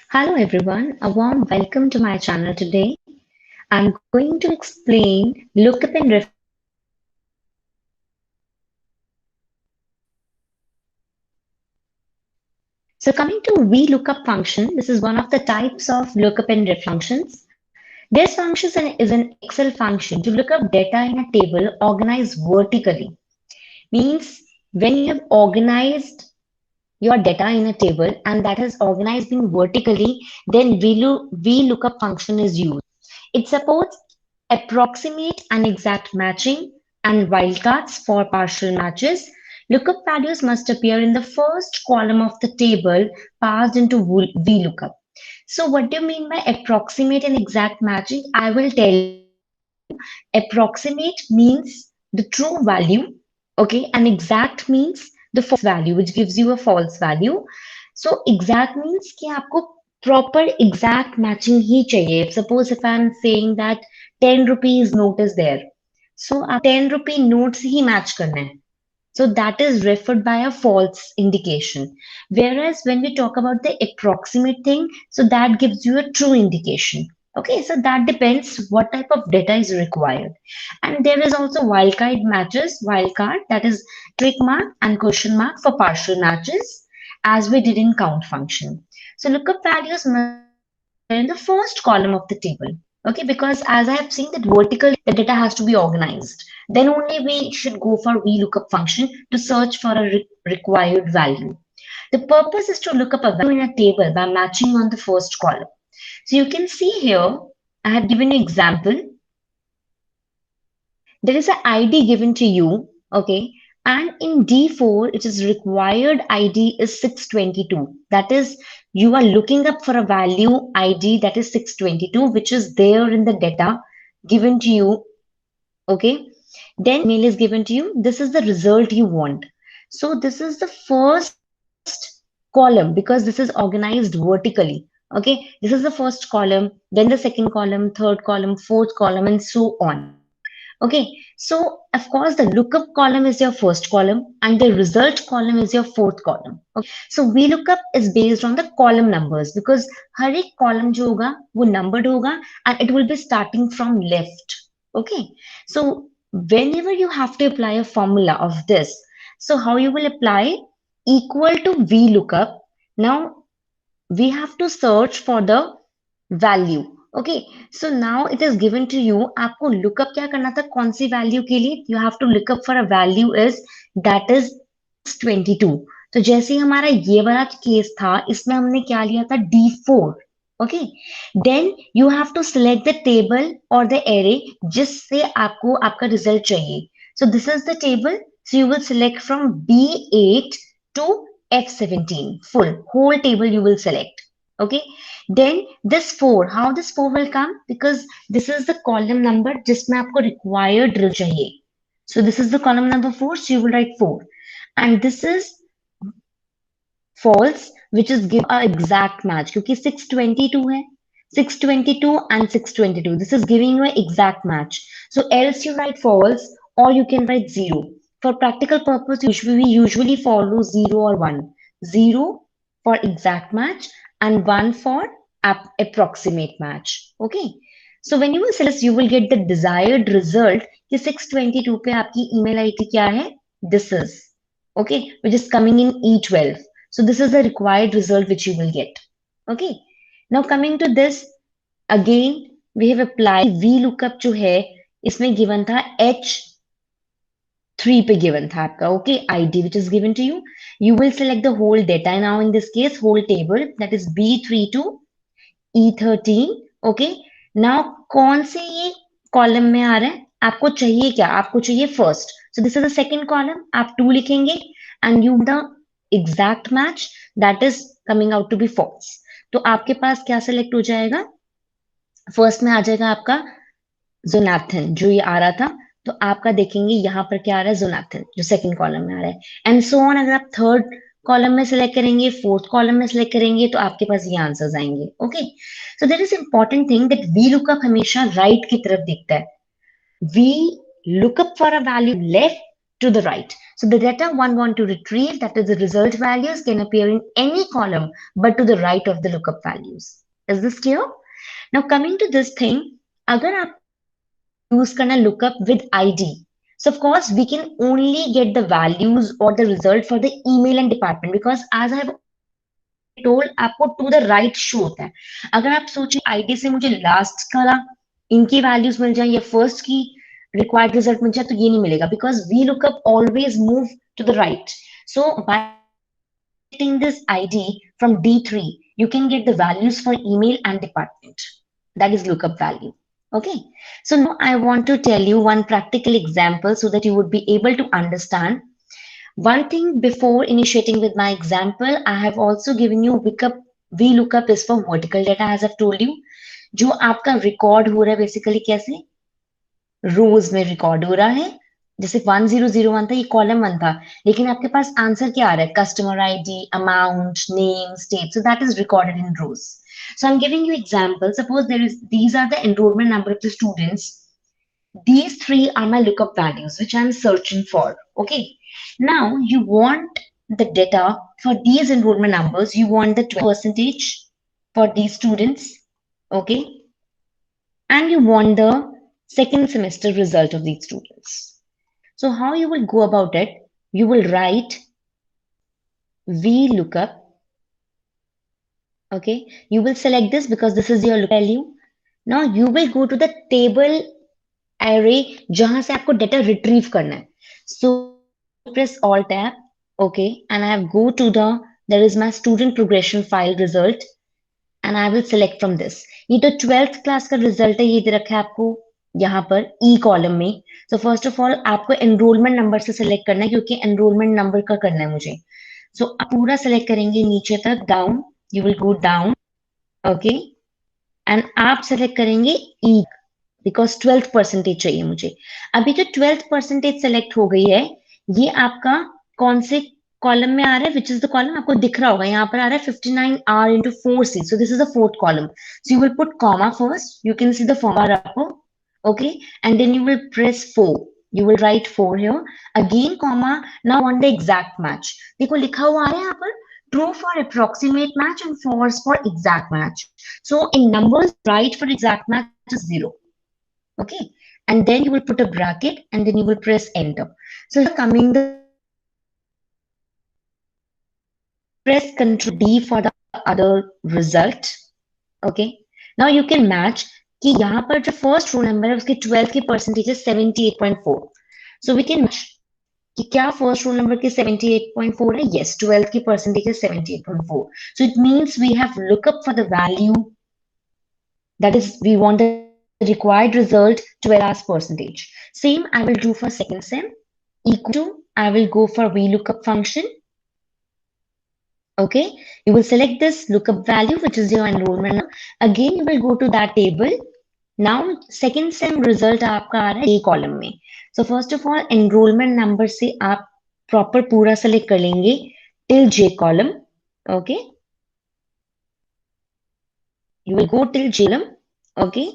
Hello everyone, a warm welcome to my channel today. I'm going to explain lookup and reflection function in VLOOKUP. So coming to VLOOKUP function, this is one of the types of lookup and ref functions. This function is an Excel function to look up data in a table organized vertically. Means when you have organized your data in a table and that is organized being vertically, then VLOOKUP function is used. It supports approximate and exact matching and wildcards for partial matches. Lookup values must appear in the first column of the table passed into VLOOKUP. So what do you mean by approximate and exact matching? I will tell you. Approximate means the true value, okay, and exact means the false value, which gives you a false value. So exact means कि आपको proper exact matching ही चाहिए. Suppose if I'm saying that 10 rupees note is there, so आप 10 rupee notes ही match करना है. So that is referred by a false indication. Whereas when we talk about the approximate thing, so that gives you a true indication. Okay, so that depends what type of data is required. And there is also wildcard matches, wildcard that is trick mark and question mark for partial matches as we did in count function. So lookup values must appear in the first column of the table. Okay, because as I have seen that vertically the data has to be organized. Then only we should go for VLOOKUP function to search for a required value. The purpose is to look up a value in a table by matching on the first column. So you can see here, I have given you example. There is an ID given to you, okay, and in D4, it is required ID is 622. That is, you are looking up for a value ID that is 622, which is there in the data given to you, okay. Then mail is given to you. This is the result you want. So this is the first column because this is organized vertically. Okay, this is the first column, then the second column, third column, fourth column, and so on. Okay, so of course the lookup column is your first column and the result column is your fourth column. Okay, so VLOOKUP is based on the column numbers because हर एक column जो होगा वो numbered होगा and it will be starting from left. Okay, so whenever you have to apply a formula of this, so how you will apply equal to VLOOKUP. Now we have to search for the value. Okay, so now it is given to you. आपको lookup क्या करना था कौन सी value के लिए? You have to look up for a value is that is 622. तो जैसे ही हमारा ये वाला केस था इसमें हमने क्या लिया था D4. Okay, then you have to select the table or the array जिससे आपको आपका result चाहिए. So this is the table. So you will select from B8 to F17. Full whole table you will select. Okay, then this 4, how this 4 will come? Because this is the column number जिसमें आपको required row चाहिए. So this is the column number 4, so you will write 4. And this is false, which is give a exact match क्योंकि 622 है. 622 and 622. This is giving you an exact match. So else you write false or you can write 0. For practical purpose, we usually follow 0 or 1. 0 for exact match and 1 for approximate match. Okay. So when you will select, you will get the desired result कि 622 पे आपकी email ID क्या है? This is. Okay. Which is coming in E12. So this is the required result which you will get. Okay. Now coming to this, again, we have applied VLOOKUP जो है, इसमें given था H3 पे given था आपका, okay, ID which is given to you. You will select the whole data now in this case, whole table that is B3 to E13. Okay. Now कौन से ये column में आ रहा है? आपको चाहिए क्या? आपको चाहिए first. So this is the second column. आप 2 लिखेंगे and you the exact match that is coming out to be false. तो आपके पास क्या select हो जाएगा? First में आ जाएगा आपका Jonathan जो ये आ रहा था. तो आपका देखेंगे यहाँ पर क्या आ रहा है? Jonathan जो second column में आ रहा है. And so on. अगर आप third कॉलम में सिलेक्ट करेंगे, फोर्थ कॉलम में सिलेक्ट करेंगे तो आपके पास ये आंसर्स आएंगे. Okay, so there is important thing that we lookup हमेशा राइट की तरफ दिखता है. We lookup for a value left to the right. So the data one want to retrieve, that is the result values, can appear in any column but to the right of the lookup values. Is this clear? Now coming to this thing, अगर आपको use करना lookup with ID, so of course we can only get the values or the result for the email and department, because as I have already told, आपको to the right show होता है. अगर आप सोचिए ID से मुझे last का इनकी values मिल जाए या first की required result मिल जाए, तो ये नहीं मिलेगा, because VLOOKUP always move to the right. So by getting this ID from D3, you can get the values for email and department. That is lookup value. Okay. So now I want to tell you one practical example so that you would be able to understand. One thing before initiating with my example, I have also given you VLOOKUP is for vertical data, as I've told you. जो आपका record हो रहा है basically कैसे रोज में record हो रहा है. जैसे 1001 था, ये कॉलम वन था, लेकिन आपके पास आंसर क्या आ रहा है, customer ID, amount, name, state. So that is recorded in rows. So I'm giving you example. Suppose these are the enrollment number of the students. These three are my lookup values, which I'm searching for. Okay. Now you want the data for these enrollment numbers. You want the 12% for these students. Okay. And you want the second semester result of these students. So how you will go about it? You will write VLOOKUP. Okay. You will select this because this is your lookup value. Now you will go to the table array जहां से आपको data retrieve करना है. So press Alt tab. Okay. And I have go to there is my student progression file result. And I will select from this. ये तो 12th class का result है, ये दे रखा है आपको यहाँ पर E column में. So first of all आपको enrollment number से select करना है, क्योंकि enrollment number का करना है मुझे. So आप पूरा select करेंगे नीचे तक, down. You will go down. Okay. And आप select करेंगे E, because 12th percentage चाहिए मुझे. अभी जो 12th percentage select हो गई है, ये आपका कौन से कॉलम में आ रहा है, which is the column आपको दिख रहा होगा, यहाँ पर आ रहा है 59R into 4C. So this is the fourth column. So you will put comma first. You can see the formula आपको. Okay. And then you will press 4. You will write 4 here. Again comma. Now on the exact match. देखो लिखा हुआ है यहाँ पर true for approximate match and false for exact match. So in numbers, right for exact match is 0. Okay. And then you will put a bracket and then you will press enter. So coming the press Ctrl D for the other result. Okay. Now you can match कि यहाँ पर जो first row number है उसके 12 की percentage है 78.4. So we can match कि क्या first row number के 78.4 है? Yes, 12 की percentage है 78.4. So it means we have lookup for the value, that is we want the required result 12 as percentage. Same I will do for second sem. Equal to, I will go for VLOOKUP function. Okay, you will select this lookup value, which is your enrollment. Again, you will go to that table. Now, second sem result आपका आ रहा है A column में. So first of all, enrollment number से आप proper पूरा select कर लेंगे till J column. Okay, you will go till J column. Okay,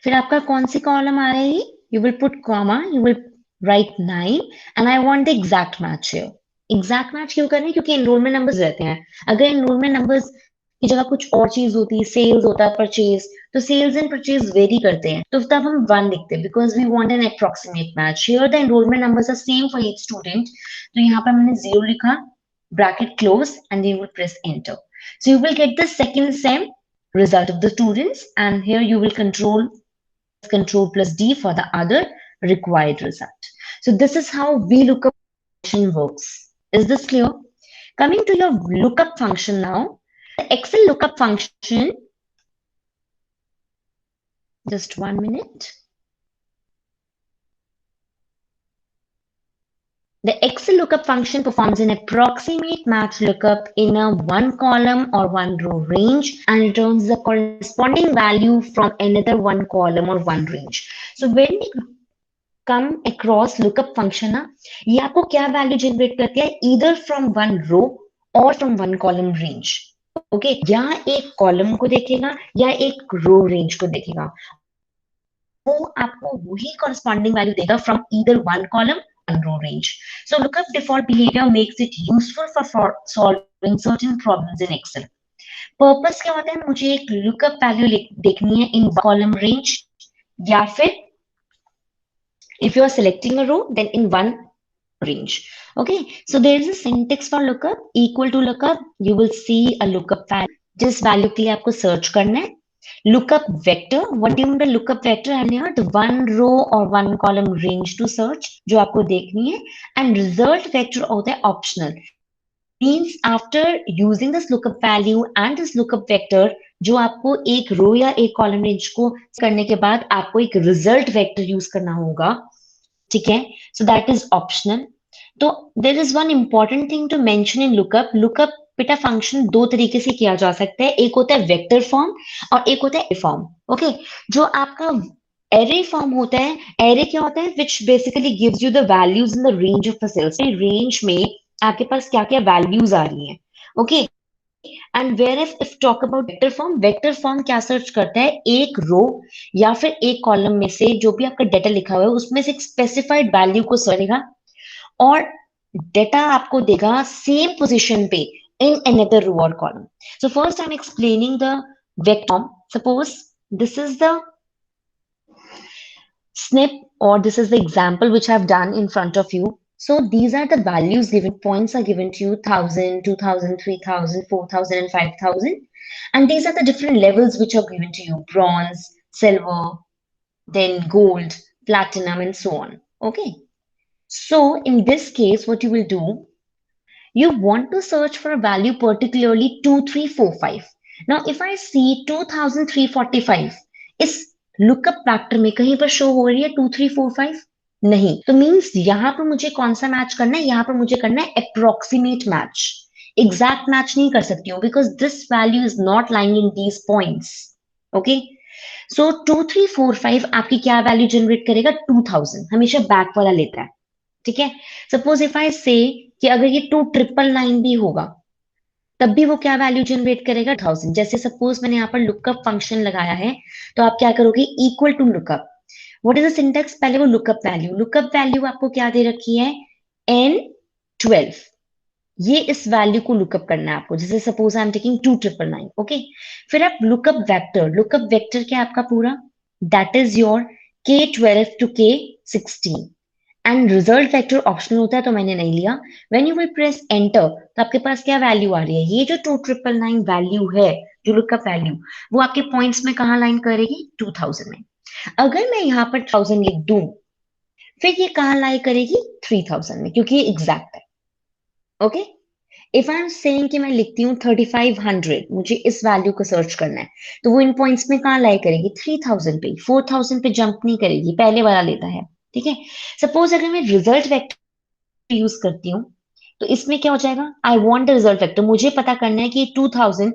फिर आपका कौन सी column आ रही है? You will put comma. You will write 9, and I want the exact match here. Exact match क्यों करना है? क्योंकि एनरोलमेंट नंबर्स रहते हैं. अगर एनरोलमेंट नंबर्स की जगह कुछ और चीज होती है, सेल्स होता है, परचेज, तो सेल्स एंड परचेज वेरी करते हैं, तो तब हम 1 लिखते हैं, because we want an approximate match. Here the enrolment numbers are same for each student. तो यहाँ पर मैंने 0 लिखा, bracket close, and you will press enter. So you will get the second same result of the students, and here you will control plus D for the other required result. So this is how VLOOKUP function works. Is this clear? Coming to your lookup function now, the Excel lookup function, just 1 minute. The Excel lookup function performs an approximate match lookup in a one column or one row range and returns the corresponding value from another one column or one range. So when we come across lookup function ना, ये आपको क्या value generate करती है? either from one row or from one column range. Okay, या एक column को देखेगा या एक रो रेंज को देखेगा, वो आपको वही corresponding वैल्यू देगा from either one column one row range. So lookup default behavior makes it useful for solving certain problems in Excel. Purpose क्या होता है, मुझे एक लुकअप वैल्यू देखनी है इन कॉलम रेंज, या फिर if you are selecting a row then in one range. Okay, so there is a syntax for lookup. Equal to lookup, you will see a lookup value, जिस value के लिए आपको search करना है. Lookup vector, what do you mean by lookup vector? I have the one row or one column range to search जो आपको देखनी है. And result vector होता है optional, means after using this lookup value and this lookup vector, जो आपको एक रो या एक कॉलम रेंज को करने के बाद आपको एक रिजल्ट वेक्टर यूज करना होगा. ठीक है, सो दैट इज ऑप्शनल. तो there is one important thing to mention in lookup. Lookup बेटा फंक्शन दो तरीके से किया जा सकता है. एक होता है वेक्टर फॉर्म और एक होता है एरे फॉर्म. ओके, जो आपका एरे फॉर्म होता है, एरे क्या होता है, which basically gives you the values in the range of the cells. Range में आपके पास क्या क्या वैल्यूज आ रही हैं. Okay, and where if talk about vector form क्या सर्च करता है, एक रो या फिर एक कॉलम में से जो भी आपका डेटा लिखा हुआ है उसमें से एक स्पेसिफाइड वैल्यू को सर्च करेगा और डेटा आपको देगा सेम पोजीशन पे इन अनदर रो और column. So first I am explaining the vector form. Suppose this is the snip, or this is the example which I've done in front of you. So these are the values given, points are given to you, 1000, 2000, 3000, 4000 and 5000. And these are the different levels which are given to you, bronze, silver, then gold, platinum and so on. Okay. So in this case, what you will do, you want to search for a value particularly 2345. Now if I see 2345 is lookup factor में कहीं पर show हो रही है 2345 नहीं, तो means यहां पर मुझे कौन सा मैच करना है, यहां पर मुझे करना है अप्रोक्सीमेट मैच. एग्जैक्ट मैच नहीं कर सकती हूँ because this value is not lying in these points. Okay, so 2345 आपकी क्या वैल्यू जनरेट करेगा, 2000. हमेशा बैक वाला लेता है. ठीक है, सपोज इफ आई से कि अगर ये 2999 भी होगा तब भी वो क्या वैल्यू जनरेट करेगा, 1000. जैसे सपोज मैंने यहाँ पर लुकअप फंक्शन लगाया है, तो आप क्या करोगे, equal to lookup. What is the syntax, पहले वो लुकअप वैल्यू आपको क्या दे रखी है, n12. ये इस वैल्यू को लुकअप करना है आपको. जैसे suppose I am taking 2999. Okay, फिर आप लुकअप वेक्टर क्या आपका पूरा, that is your k12 to k16. And result vector optional होता है तो मैंने नहीं लिया. When you will press enter तो आपके पास क्या वैल्यू आ रही है, ये जो 2999 वैल्यू है, जो लुकअप वैल्यू, वो आपके पॉइंट्स में कहाँ लाइन करेगी, 2000 में. अगर मैं यहाँ पर 1000 लिख दूं फिर ये कहाँ लाई करेगी, 3000 में, क्योंकि ये एग्जैक्ट है. Okay, if I am saying कि मैं लिखती हूँ 3500, मुझे इस वैल्यू को सर्च करना है, तो वो इन पॉइंट्स में कहाँ लाई करेगी, 3000 पे. 4000 पे जंप नहीं करेगी, पहले वाला लेता है. ठीक है, सपोज अगर मैं रिजल्ट वेक्टर यूज करती हूँ तो इसमें क्या हो जाएगा, I want the result vector. मुझे पता करना है कि 2000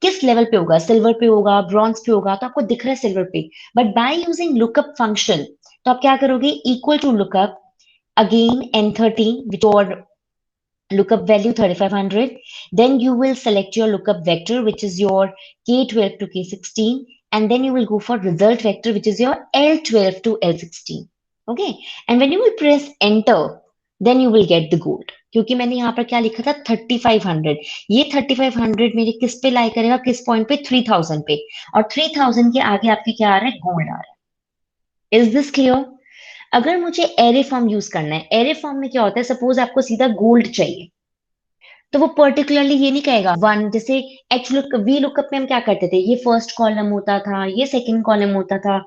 किस लेवल पे होगा, सिल्वर पे होगा, ब्रॉन्ज पे होगा, तो आपको दिख रहा है सिल्वर पे. But by using lookup function तो आप क्या करोगे, equal to lookup again n13 which और lookup value 3500, then you will select your lookup vector which is your k12 to k16, and then you will go for result vector which is your l12 to l16. Okay, and when you will press enter then you will get the gold. क्योंकि मैंने यहाँ पर क्या लिखा था, 3500. ये 3500 मेरे किस पे लाई करेगा, किस पॉइंट पे, 3000 पे, और 3000 के आगे आपके क्या आ रहा है, गोल्ड आ रहा है. Is this clear? अगर मुझे एरे फॉर्म यूज करना है, एरे फॉर्म में क्या होता है, सपोज आपको सीधा गोल्ड चाहिए तो वो पर्टिकुलरली ये नहीं कहेगा वन. जैसे वी लुकअप में हम क्या करते थे, ये फर्स्ट कॉलम होता था, ये सेकंड कॉलम होता था,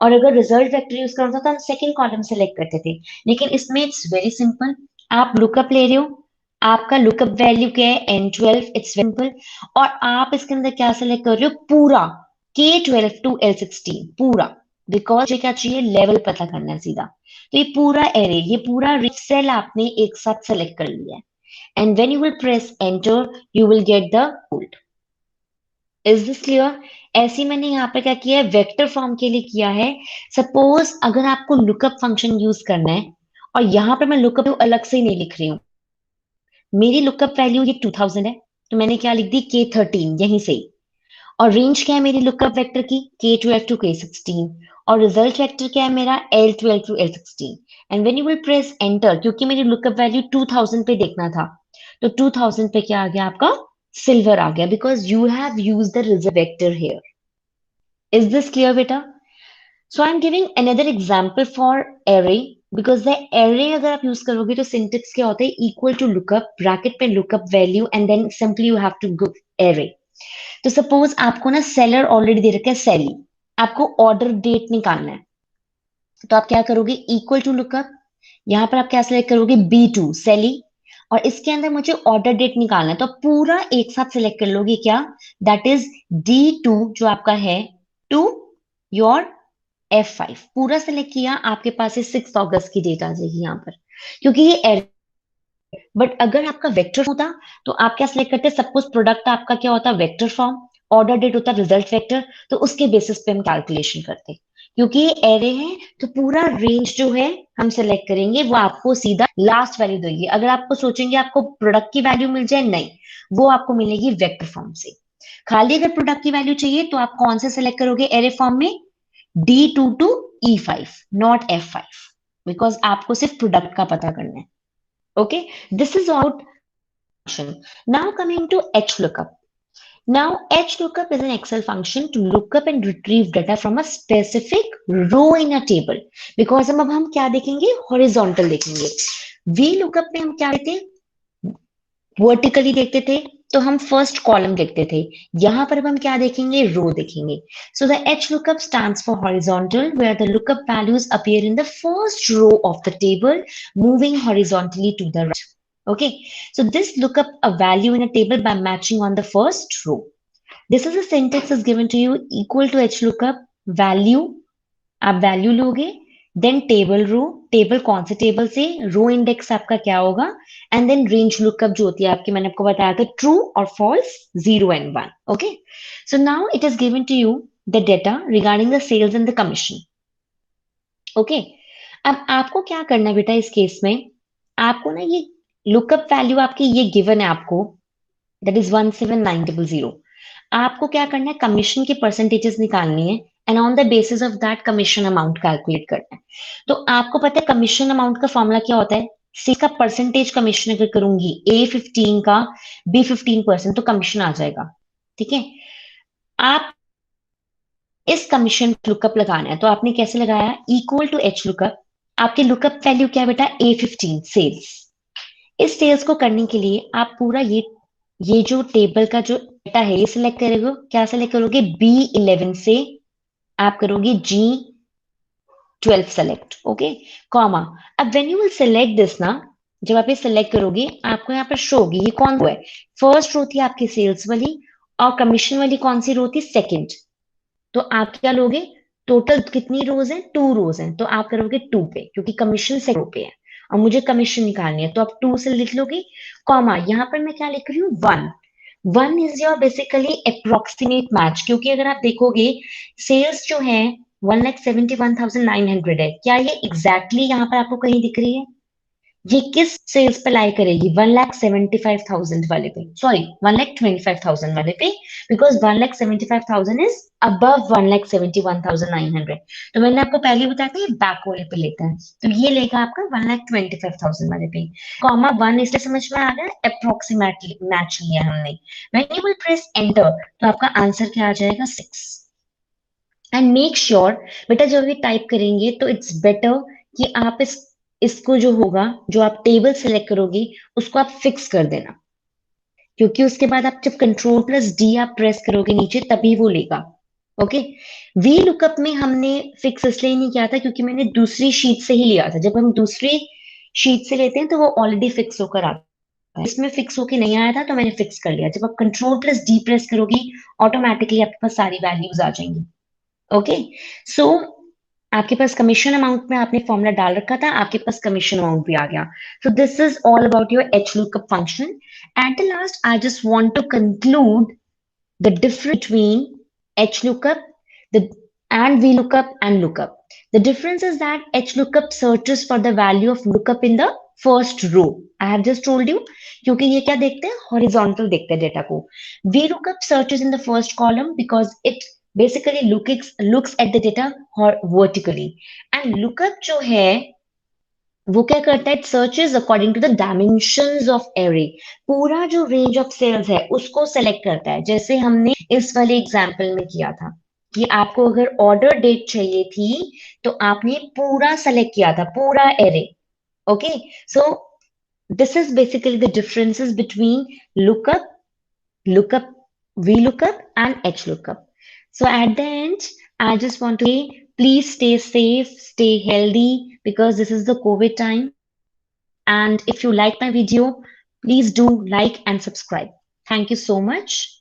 और अगर रिजल्ट वेक्टर यूज करना था तो हम सेकंड कॉलम सेलेक्ट करते थे. लेकिन इसमें इट्स वेरी सिंपल. आप लुकअप ले रहे हो, आपका लुकअप वैल्यू क्या है, n12, इट्स सिंपल, और आप इसके अंदर क्या सेलेक्ट कर रहे हो, पूरा k12 to l16 पूरा, बिकॉज मुझे क्या चाहिए, लेवल पता करना है सीधा. तो ये पूरा एरे, ये पूरा सेल आपने एक साथ सेलेक्ट कर लिया है. And when you will press enter, you will get the gold. Is this clear? ऐसे मैंने यहाँ पे क्या किया है, वेक्टर फॉर्म के लिए किया है. सपोज अगर आपको लुकअप फंक्शन यूज करना है और यहाँ पर मैं लुकअप अलग से ही नहीं लिख रही हूँ, मेरी लुकअप वैल्यू ये 2000 है तो मैंने क्या लिख दी, k13 यहीं से. और रेंज क्या है मेरी लुकअप वेक्टर की, k12 to k16, और रिजल्ट वेक्टर क्या है मेरा, l12 to l16. And when you will press enter, क्योंकि मेरी लुकअप वैल्यू 2000 पे देखना था, तो 2000 पे क्या आ गया आपका, सिल्वर आ गया, because you have use the reserve vector here. Is this clear बेटा? So I am giving another example for array, because the array अगर आप यूज करोगे तो सिंटेक्स क्या होता है, इक्वल टू लुकअप, ब्रैकेट पे lookup value and then simply you have to give array. तो सपोज आपको ना सेलर ऑलरेडी दे रखा है सेली, आपको ऑर्डर डेट निकालना है, तो आप क्या करोगे, इक्वल टू लुकअप, यहाँ पर आप क्या सिलेक्ट करोगे, B2 सेली, और इसके अंदर मुझे ऑर्डर डेट निकालना है, तो पूरा एक साथ सिलेक्ट कर लोगे क्या, दैट इज D2 जो आपका है टू योर F5, पूरा सिलेक्ट किया, आपके पास 6 अगस्त की डेट आ जाएगी यहाँ पर, क्योंकि ये. बट अगर आपका वेक्टर होता तो आप क्या सिलेक्ट करते, सपोज प्रोडक्ट आपका क्या होता, वेक्टर फॉर्म, ऑर्डर डेट होता रिजल्ट वेक्टर, तो उसके बेसिस पे हम कैलकुलेशन करते. क्योंकि ये एरे है तो पूरा रेंज जो है हम सेलेक्ट करेंगे, वो आपको सीधा लास्ट वैल्यू देगी. अगर आपको सोचेंगे आपको प्रोडक्ट की वैल्यू मिल जाए, नहीं, वो आपको मिलेगी वेक्टर फॉर्म से. खाली अगर प्रोडक्ट की वैल्यू चाहिए तो आप कौन से सेलेक्ट करोगे एरे फॉर्म में, D2 to E5, not F5, because आपको सिर्फ प्रोडक्ट का पता करना है. Okay, this is out function. Now coming to HLOOKUP. Now HLOOKUP is an Excel function to look up and retrieve data from a specific row in a table. Because अब हम क्या देखेंगे, horizontal देखेंगे. VLOOKUP में हम क्या देखते हैं, वर्टिकली देखते थे, तो हम फर्स्ट कॉलम देखते थे. यहां पर अब हम क्या देखेंगे, रो देखेंगे. So the H lookup stands for horizontal, where the lookup values appear in the first row of the table, moving horizontally to the right. Okay, so this look up a value in a table by matching on the first row. This is a syntax is given to you, equal to h lookup value, आप value लोगे, then table रो, table कौन से table से, row index आपका क्या होगा, and then range lookup जो होती है आपकी, मैंने आपको बताया था ट्रू और false, 0 and 1. Okay, so now it is given to you the data regarding the sales and the commission. Okay, अब आपको क्या करना है बेटा इस केस में, आपको ना ये लुकअप वैल्यू आपकी ये गिवन है आपको, दैट इज 17900. आपको क्या करना है, कमीशन की परसेंटेजेस निकालनी है, and on the basis of that commission amount calculate करना है. तो आपको पता है कमीशन अमाउंट का फॉर्मूला क्या होता है, सी का परसेंटेज कमीशन अगर करूंगी A15 का B15%, तो कमीशन आ जाएगा. ठीक है, आप इस कमीशन लुकअप लगाना है, तो आपने कैसे लगाया, इक्वल टू एच लुकअप, आपकी लुकअप वैल्यू क्या है बेटा, A15 सेल्स. इस सेल्स को करने के लिए आप पूरा ये जो टेबल का जो डेटा है ये सिलेक्ट करोगे, क्या सिलेक्ट करोगे, B11 से आप करोगे G12 सेलेक्ट. Okay, comma. अब when you will select this ना, जब आप ये सिलेक्ट करोगे आपको यहाँ पर शो होगी ये कौन रो है, फर्स्ट रो थी आपकी सेल्स वाली, और कमीशन वाली कौन सी रो थी, सेकंड. तो आप क्या लोगे, टोटल कितनी रोज है, 2 रोज हैं, तो आप करोगे 2 पे, क्योंकि कमीशन से रो पे है और मुझे कमीशन निकालनी है, तो आप 2 से लिख लोगे, कॉमा. यहाँ पर मैं क्या लिख रही हूँ, 1. 1 is your basically approximate match, क्योंकि अगर आप देखोगे सेल्स जो है 1,71,900 है, क्या ये एग्जैक्टली यहाँ पर आपको कहीं दिख रही है, ये किस सेल्स पे लाई करेगी, 1,75,000 वाले पे, सॉरी 1,25,000 वाले पे, बिकॉज 1,75,000 इज अबव 1,71,900. तो मैंने आपको पहले ही बताया था ये बैक वाले पे लेता है, तो ये लेगा आपका 1,25,000 वाले पे, कॉमा 1, इसलिए समझ में आ गया, अप्रोक्सीमेटली मैच लिया हमने. When you will press enter, तो आपका आंसर क्या आ जाएगा, 6. एंड मेक श्योर बेटा जब ये टाइप करेंगे तो इट्स बेटर कि आप इसको जो होगा, जो आप टेबल सेलेक्ट करोगे उसको आप फिक्स कर देना, क्योंकि उसके बाद आप जब कंट्रोल+D आप प्रेस करोगे नीचे तभी वो लेगा. ओके, वी लुकअप में हमने फिक्स इसलिए नहीं किया था क्योंकि मैंने दूसरी शीट से ही लिया था. जब हम दूसरी शीट से लेते हैं तो वो ऑलरेडी फिक्स होकर आता है, इसमें फिक्स होके नहीं आया था तो मैंने फिक्स कर लिया. जब आप कंट्रोल+D प्रेस करोगी ऑटोमेटिकली आपके पास सारी वैल्यूज आ जाएंगी. ओके, सो आपके पास कमीशन अमाउंट में आपने फॉर्मूला डाल रखा था, आपके पास कमीशन अमाउंट भी आ गया. So this is all about your H lookup function. At the last I just want to conclude the difference between HLOOKUP the, and VLOOKUP and lookup. The difference is that HLOOKUP searches for the value of lookup in the first row. I have just told you, क्योंकि ये क्या देखते हैं, horizontal देखते हैं data को. VLOOKUP searches in the first column because it basically looks at the data vertically. And lookup जो है वो क्या करता है, it searches according to the dimensions of array, पूरा जो रेंज ऑफ सेल्स है उसको सेलेक्ट करता है, जैसे हमने इस वाले एग्जांपल में किया था कि आपको अगर ऑर्डर डेट चाहिए थी तो आपने पूरा सेलेक्ट किया था, पूरा array. Okay, so this is basically the differences between lookup, lookup, VLOOKUP and HLOOKUP. So at the end, I just want to say, please stay safe, stay healthy, because this is the COVID time. And if you like my video, please do like and subscribe. Thank you so much.